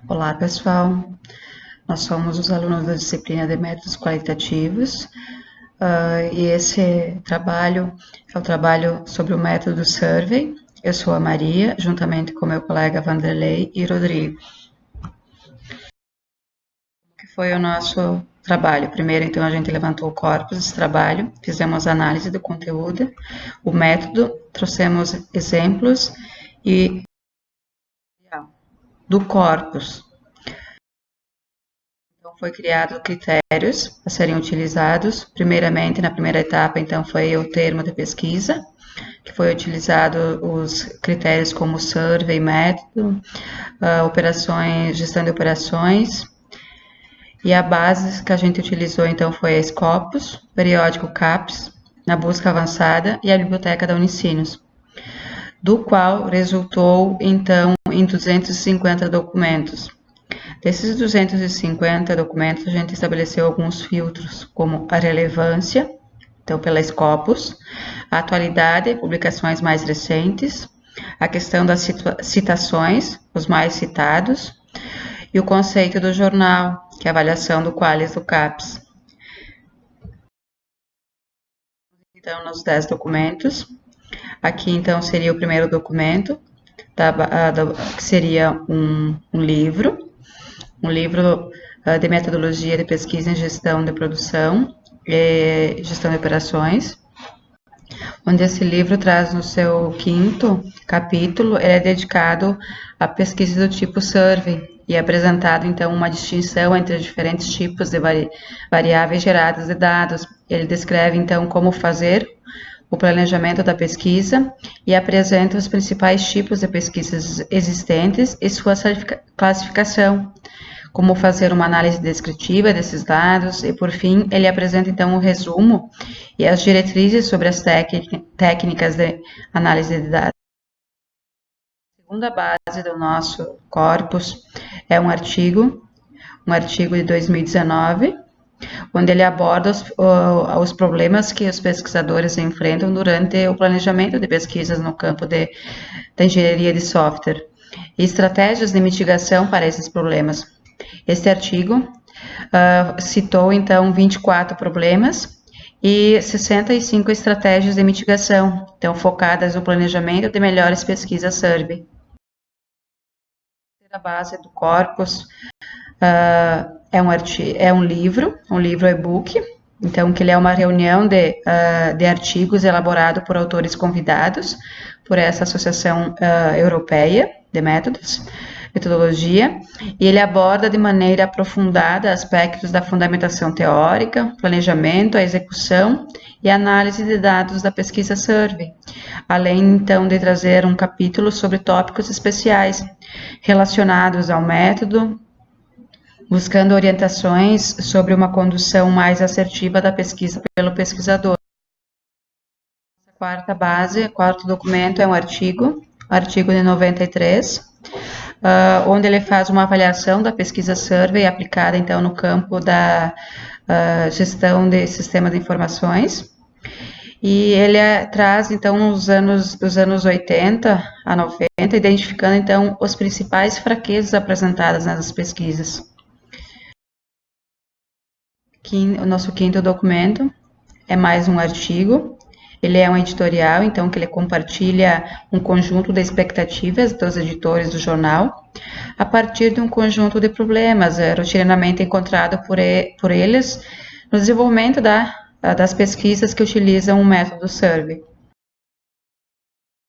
Olá, pessoal. Nós somos os alunos da disciplina de métodos qualitativos e esse trabalho é o trabalho sobre o método Survey. Eu sou a Maria, juntamente com meu colega Vanderlei e Rodrigo. Que foi o nosso trabalho? Primeiro, então, a gente levantou o corpus desse trabalho, fizemos análise do conteúdo, o método, trouxemos exemplos e do corpus. Então, foi criado critérios a serem utilizados. Primeiramente, na primeira etapa, então, foi o termo de pesquisa, que foi utilizado os critérios como survey, método, operações, gestão de operações. E a base que a gente utilizou, então, foi a Scopus, periódico CAPES, na busca avançada e a biblioteca da Unicinos, do qual resultou, então, em 250 documentos. Desses 250 documentos, a gente estabeleceu alguns filtros, como a relevância, então pela Scopus, a atualidade, publicações mais recentes, a questão das citações, os mais citados, e o conceito do jornal, que é a avaliação do Qualis do CAPES. Então, nos 10 documentos, aqui então seria o primeiro documento, que seria um livro de metodologia de pesquisa em gestão de produção e gestão de operações, onde esse livro traz no seu 5º capítulo, ele é dedicado à pesquisa do tipo survey e é apresentado, então, uma distinção entre os diferentes tipos de variáveis geradas de dados. Ele descreve, então, como fazer o planejamento da pesquisa e apresenta os principais tipos de pesquisas existentes e sua classificação, como fazer uma análise descritiva desses dados e, por fim, ele apresenta, então, um resumo e as diretrizes sobre as técnicas de análise de dados. A segunda base do nosso corpus é um artigo de 2019, onde ele aborda os problemas que os pesquisadores enfrentam durante o planejamento de pesquisas no campo da engenharia de software e estratégias de mitigação para esses problemas. Este artigo citou, então, 24 problemas e 65 estratégias de mitigação, então, focadas no planejamento de melhores pesquisas survey. A base do corpus é um livro e-book, então, que ele é uma reunião de artigos elaborado por autores convidados por essa Associação Europeia de Metodologia, e ele aborda de maneira aprofundada aspectos da fundamentação teórica, planejamento, a execução e análise de dados da pesquisa survey, além, então, de trazer um capítulo sobre tópicos especiais relacionados ao método, buscando orientações sobre uma condução mais assertiva da pesquisa pelo pesquisador. A quarto documento é um artigo de 93, onde ele faz uma avaliação da pesquisa survey aplicada, então, no campo da gestão de sistemas de informações. E ele traz, então, dos anos 80 a 90, identificando, então, as principais fraquezas apresentadas nessas pesquisas. O nosso 5º documento é mais um artigo. Ele é um editorial, então, que ele compartilha um conjunto de expectativas dos editores do jornal a partir de um conjunto de problemas rotineiramente encontrado por eles no desenvolvimento das pesquisas que utilizam o método survey.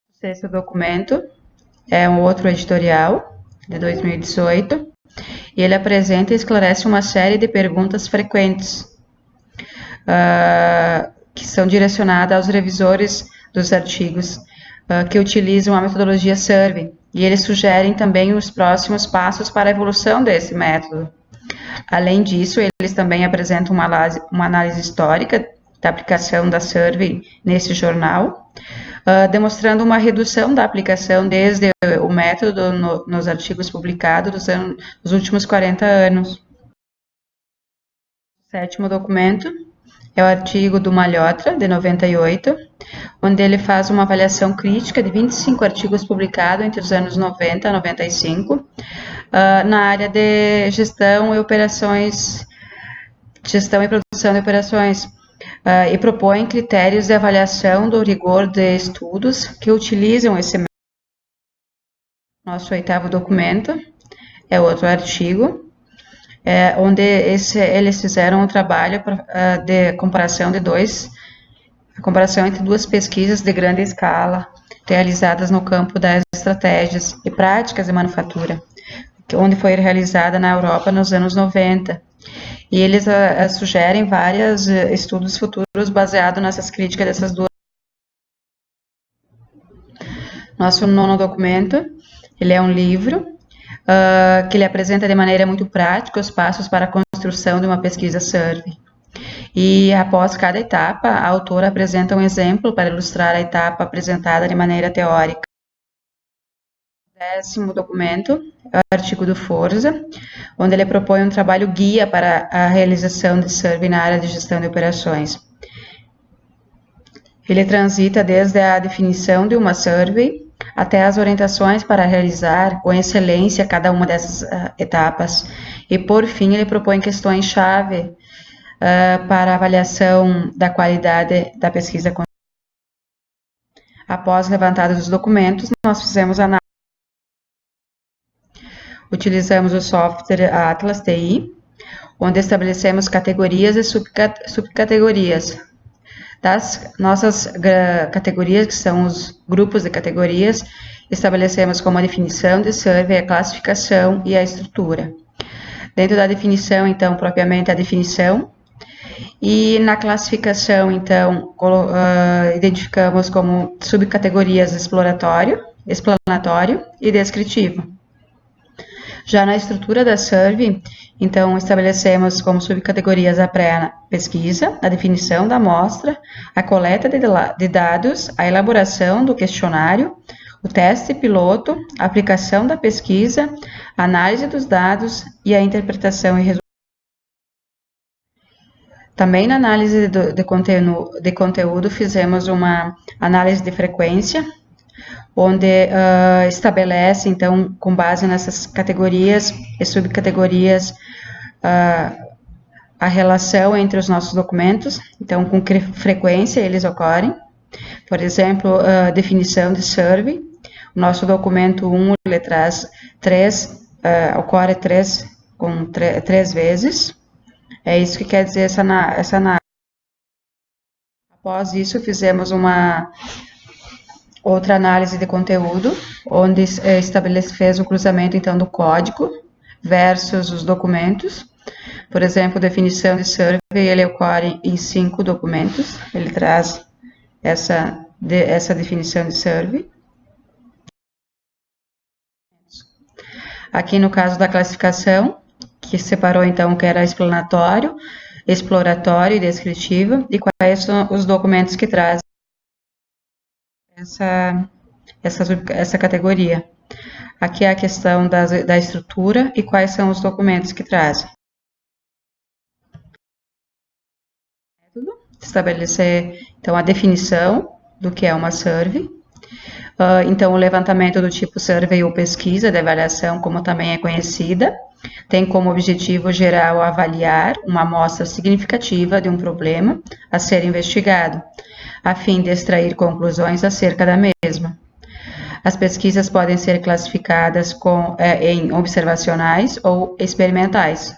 O 6º documento é um outro editorial, de 2018, e ele apresenta e esclarece uma série de perguntas frequentes que são direcionadas aos revisores dos artigos que utilizam a metodologia survey, e eles sugerem também os próximos passos para a evolução desse método. Além disso, eles também apresentam uma análise histórica da aplicação da survey nesse jornal, demonstrando uma redução da aplicação desde o método nos artigos publicados dos últimos 40 anos. O 7º documento é o artigo do Malhotra, de 98, onde ele faz uma avaliação crítica de 25 artigos publicados entre os anos 90 e 95, na área de gestão e operações, gestão e produção de operações, e propõe critérios de avaliação do rigor de estudos que utilizam esse método. Nosso 8º documento é outro artigo, onde eles fizeram um trabalho de comparação entre duas pesquisas de grande escala, realizadas no campo das estratégias e práticas de manufatura, onde foi realizada na Europa nos anos 90. E eles sugerem vários estudos futuros baseados nessas críticas dessas duas. Nosso 9º documento, ele é um livro que ele apresenta de maneira muito prática os passos para a construção de uma pesquisa survey. E após cada etapa, a autora apresenta um exemplo para ilustrar a etapa apresentada de maneira teórica. O 10º documento é o artigo do Forza, onde ele propõe um trabalho guia para a realização de survey na área de gestão de operações. Ele transita desde a definição de uma survey até as orientações para realizar com excelência cada uma dessas etapas. E, por fim, ele propõe questões-chave para avaliação da qualidade da pesquisa. Após levantados os documentos, nós fizemos análise. Utilizamos o software Atlas TI, onde estabelecemos categorias e subcategorias. Das nossas categorias, que são os grupos de categorias, estabelecemos como a definição de survey, a classificação e a estrutura. Dentro da definição, então, propriamente a definição, e na classificação, então, identificamos como subcategorias exploratório, explanatório e descritivo. Já na estrutura da survey, então, estabelecemos como subcategorias a pré-pesquisa, a definição da amostra, a coleta de dados, a elaboração do questionário, o teste piloto, a aplicação da pesquisa, a análise dos dados e a interpretação e resultados. Também na análise de conteúdo fizemos uma análise de frequência, onde estabelece, então, com base nessas categorias e subcategorias, a relação entre os nossos documentos, então, com que frequência eles ocorrem. Por exemplo, definição de survey. O nosso documento 1, ele traz ocorre três vezes. É isso que quer dizer essa análise. Após isso, fizemos uma outra análise de conteúdo, onde fez o cruzamento, então, do código versus os documentos. Por exemplo, definição de survey, ele ocorre em 5 documentos, ele traz essa definição de survey. Aqui no caso da classificação, que separou, então, que era explanatório, exploratório e descritivo, e quais são os documentos que trazem essa categoria. Aqui é a questão da estrutura e quais são os documentos que trazem. Estabelecer, então, a definição do que é uma survey. Então, o levantamento do tipo survey ou pesquisa de avaliação, como também é conhecida, tem como objetivo geral avaliar uma amostra significativa de um problema a ser investigado, a fim de extrair conclusões acerca da mesma. As pesquisas podem ser classificadas em observacionais ou experimentais,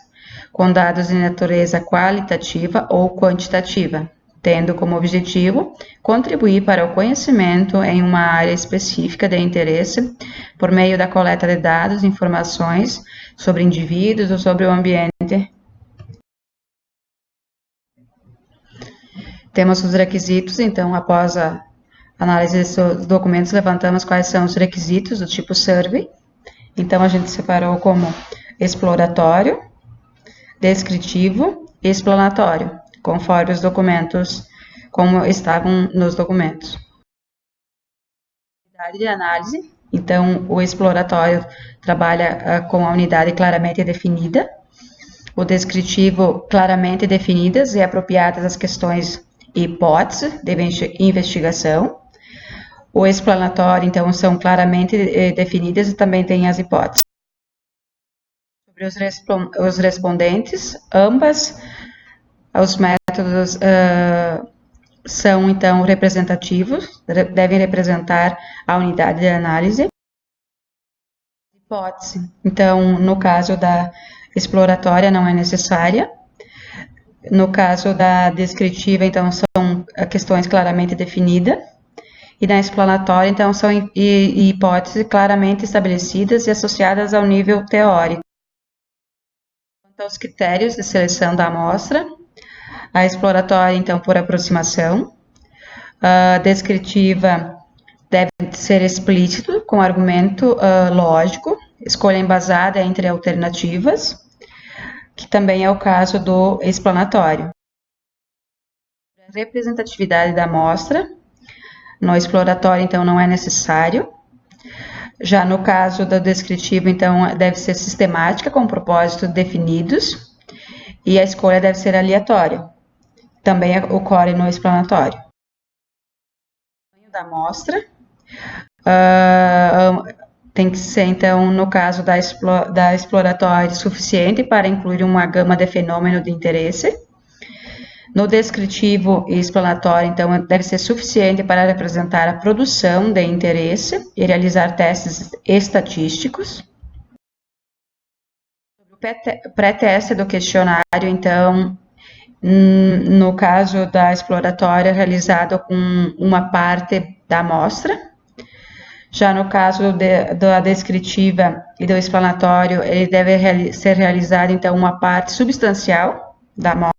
com dados de natureza qualitativa ou quantitativa, tendo como objetivo contribuir para o conhecimento em uma área específica de interesse por meio da coleta de dados e informações sobre indivíduos ou sobre o ambiente. Temos os requisitos, então, após a análise dos documentos, levantamos quais são os requisitos do tipo survey. Então, a gente separou como exploratório, descritivo e explanatório, conforme os documentos, como estavam nos documentos. Unidade de análise, então, o exploratório trabalha com a unidade claramente definida, o descritivo claramente definidas e apropriadas as questões e hipóteses de investigação. O explanatório, então, são claramente definidas e também tem as hipóteses. Os respondentes, os métodos são, então, representativos, devem representar a unidade de análise. Hipótese, então, no caso da exploratória, não é necessária. No caso da descritiva, então, são questões claramente definidas. E na explanatória, então, são hipóteses claramente estabelecidas e associadas ao nível teórico. Quanto aos critérios de seleção da amostra, a exploratória, então, por aproximação. A descritiva deve ser explícito, com argumento lógico, escolha embasada entre alternativas, que também é o caso do explanatório. A representatividade da amostra, no exploratório, então, não é necessário. Já no caso da descritiva, então, deve ser sistemática, com propósitos definidos, e a escolha deve ser aleatória. Também ocorre no explanatório. O tamanho da amostra tem que ser, então, no caso da exploratória, suficiente para incluir uma gama de fenômenos de interesse. No descritivo e explanatório, então, deve ser suficiente para representar a produção de interesse e realizar testes estatísticos. O pré-teste do questionário, então, no caso da exploratória, realizado com uma parte da amostra. Já no caso da descritiva e do explanatório, ele deve ser realizado, então, uma parte substancial da amostra.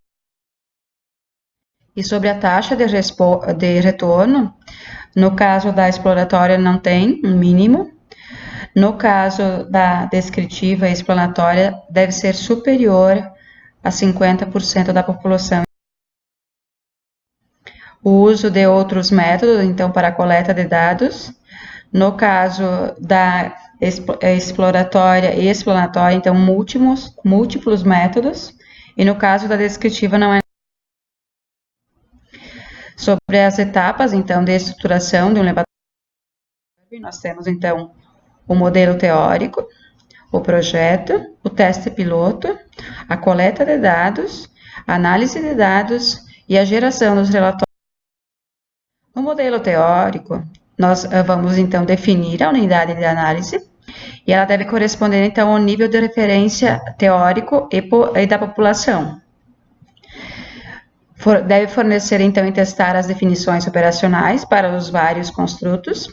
E sobre a taxa de retorno, no caso da exploratória, não tem um mínimo. No caso da descritiva e explanatória, deve ser superior a 50% da população. O uso de outros métodos, então, para a coleta de dados. No caso da exploratória e explanatória, então, múltiplos métodos. E no caso da descritiva, não é. Sobre as etapas, então, de estruturação de um laboratório, nós temos, então, o modelo teórico, o projeto, o teste piloto, a coleta de dados, a análise de dados e a geração dos relatórios. No modelo teórico, nós vamos, então, definir a unidade de análise e ela deve corresponder, então, ao nível de referência teórico e da população. Deve fornecer, então, e testar as definições operacionais para os vários construtos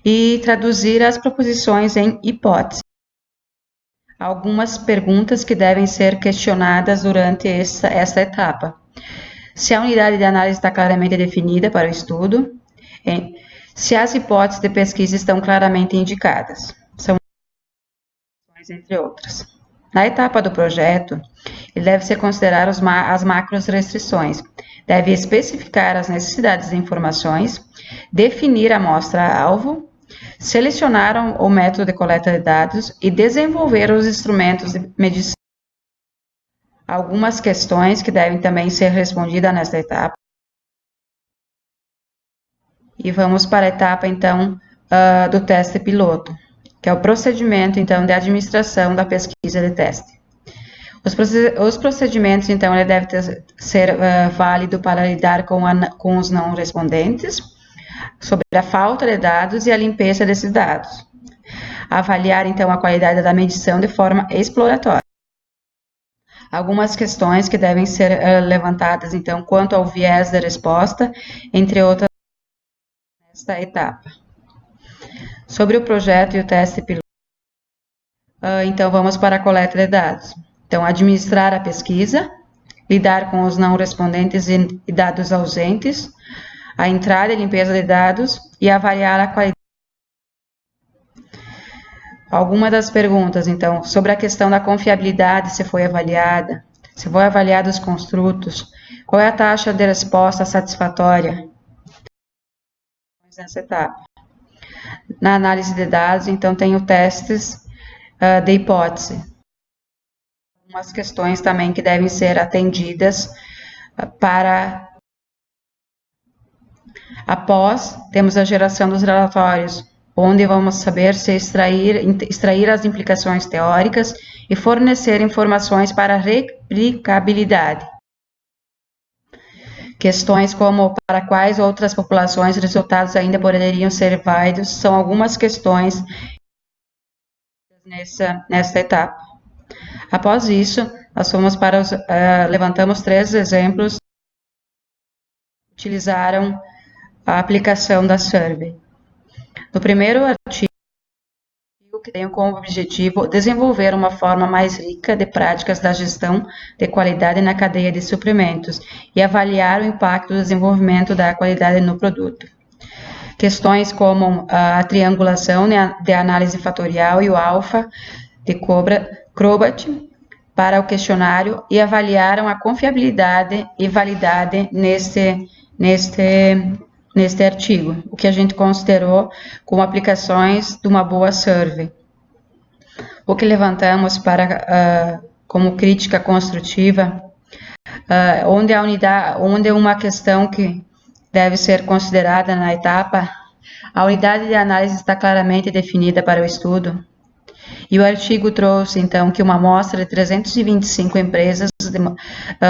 e traduzir as proposições em hipóteses. Algumas perguntas que devem ser questionadas durante essa etapa. Se a unidade de análise está claramente definida para o estudo, se as hipóteses de pesquisa estão claramente indicadas, são entre outras. Na etapa do projeto, ele deve ser considerar as macros restrições, deve especificar as necessidades de informações, definir a amostra-alvo, selecionar o método de coleta de dados e desenvolver os instrumentos de medição. Algumas questões que devem também ser respondidas nesta etapa. E vamos para a etapa, então, do teste piloto, que é o procedimento, então, de administração da pesquisa de teste. Os procedimentos, então, ele deve ser válido para lidar com os não respondentes, sobre a falta de dados e a limpeza desses dados. Avaliar, então, a qualidade da medição de forma exploratória. Algumas questões que devem ser levantadas, então, quanto ao viés de resposta, entre outras, nesta etapa. Sobre o projeto e o teste piloto, então, vamos para a coleta de dados. Então, administrar a pesquisa, lidar com os não respondentes e dados ausentes, a entrada e limpeza de dados e avaliar a qualidade. Algumas das perguntas, então, sobre a questão da confiabilidade, se foi avaliada, se foi avaliado os construtos, qual é a taxa de resposta satisfatória nessa etapa. Na análise de dados, então, tem os testes de hipótese. Algumas questões também que devem ser atendidas para... Após, temos a geração dos relatórios onde vamos saber se extrair as implicações teóricas e fornecer informações para a replicabilidade. Questões como para quais outras populações resultados ainda poderiam ser válidos são algumas questões nessa etapa. Após isso, nós fomos para levantamos 3 exemplos que utilizaram a aplicação da survey. No primeiro artigo, que tem como objetivo desenvolver uma forma mais rica de práticas da gestão de qualidade na cadeia de suprimentos e avaliar o impacto do desenvolvimento da qualidade no produto. Questões como a triangulação de análise fatorial e o alfa de Crobat para o questionário e avaliaram a confiabilidade e validade neste artigo, o que a gente considerou como aplicações de uma boa survey. O que levantamos como crítica construtiva, onde uma questão que deve ser considerada na etapa, a unidade de análise está claramente definida para o estudo. E o artigo trouxe, então, que uma amostra de 325 empresas de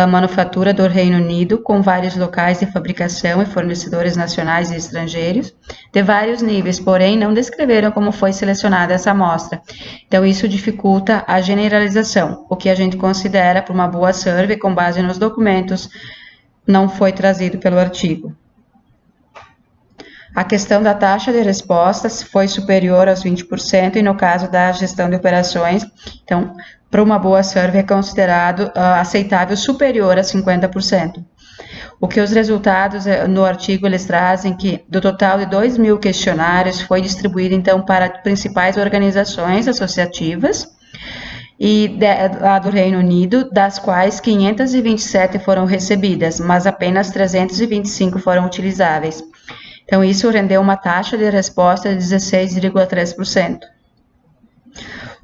manufatura do Reino Unido, com vários locais de fabricação e fornecedores nacionais e estrangeiros, de vários níveis, porém não descreveram como foi selecionada essa amostra. Então, isso dificulta a generalização, o que a gente considera para uma boa survey com base nos documentos não foi trazido pelo artigo. A questão da taxa de respostas foi superior aos 20% e no caso da gestão de operações, então, para uma boa survey é considerado aceitável superior a 50%. O que os resultados no artigo eles trazem que do total de 2.000 questionários foi distribuído então para principais organizações associativas e lá do Reino Unido, das quais 527 foram recebidas, mas apenas 325 foram utilizáveis. Então, isso rendeu uma taxa de resposta de 16,3%,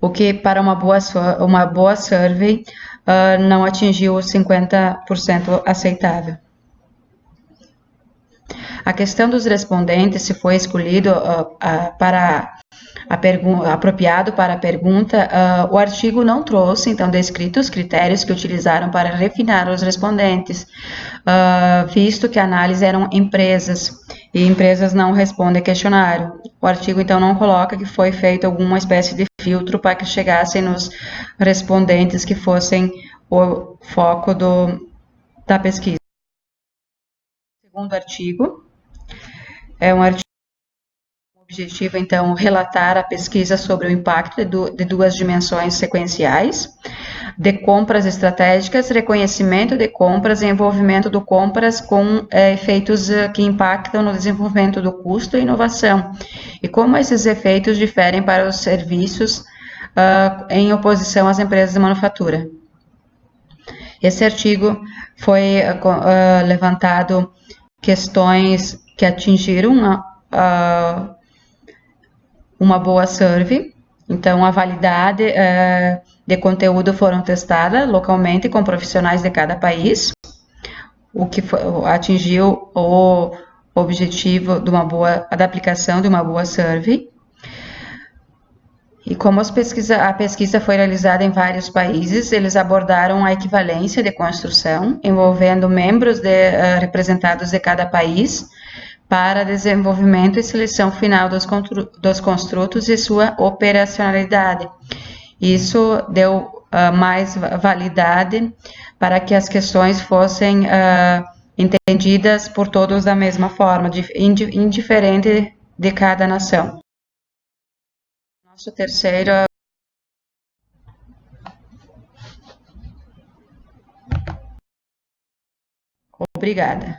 o que para uma boa survey não atingiu os 50% aceitável. A questão dos respondentes, se foi escolhido apropriado para a pergunta, o artigo não trouxe, então, descritos os critérios que utilizaram para refinar os respondentes, visto que a análise eram empresas, e empresas não respondem questionário. O artigo, então, não coloca que foi feito alguma espécie de filtro para que chegassem nos respondentes que fossem o foco da pesquisa. O segundo artigo é um artigo com o objetivo, então, relatar a pesquisa sobre o impacto de 2 dimensões sequenciais, de compras estratégicas, reconhecimento de compras e envolvimento do compras com efeitos que impactam no desenvolvimento do custo e inovação, e como esses efeitos diferem para os serviços em oposição às empresas de manufatura. Esse artigo foi levantado questões que atingiram uma boa survey. Então, a validade de conteúdo foram testada localmente com profissionais de cada país, o que atingiu o objetivo da aplicação de uma boa survey. E como a pesquisa foi realizada em vários países, eles abordaram a equivalência de construção, envolvendo membros representados de cada país, para desenvolvimento e seleção final dos construtos e sua operacionalidade. Isso deu mais validade para que as questões fossem entendidas por todos da mesma forma, indiferente de cada nação. Nosso terceiro. Obrigada.